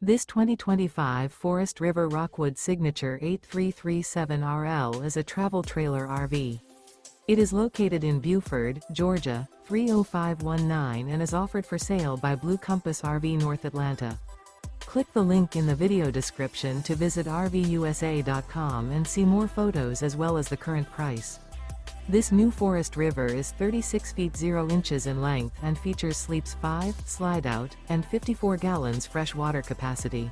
This 2025 Forest River Rockwood Signature 8337RL is a travel trailer RV. It is located in Buford, Georgia, 30519 and is offered for sale by Blue Compass RV North Atlanta. Click the link in the video description to visit RVUSA.com and see more photos as well as the current price. This new Forest River is 36 feet 0 inches in length and features sleeps 5, Slideout, and 54 gallons fresh water capacity.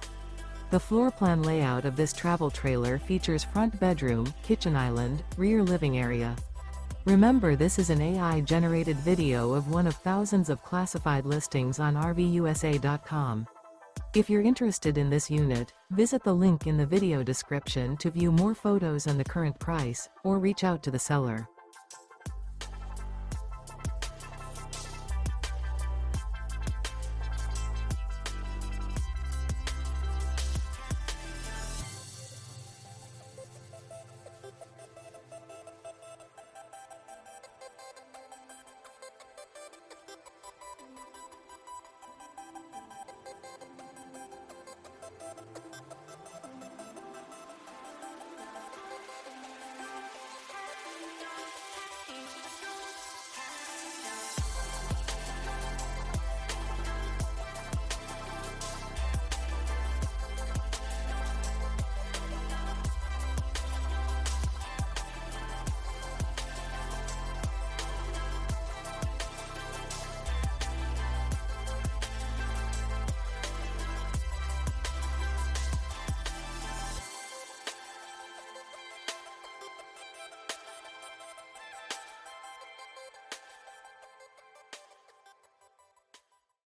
The floor plan layout of this travel trailer features front bedroom, kitchen island, rear living area. Remember, this is an AI-generated video of one of thousands of classified listings on RVUSA.com. If you're interested in this unit, visit the link in the video description to view more photos and the current price, or reach out to the seller.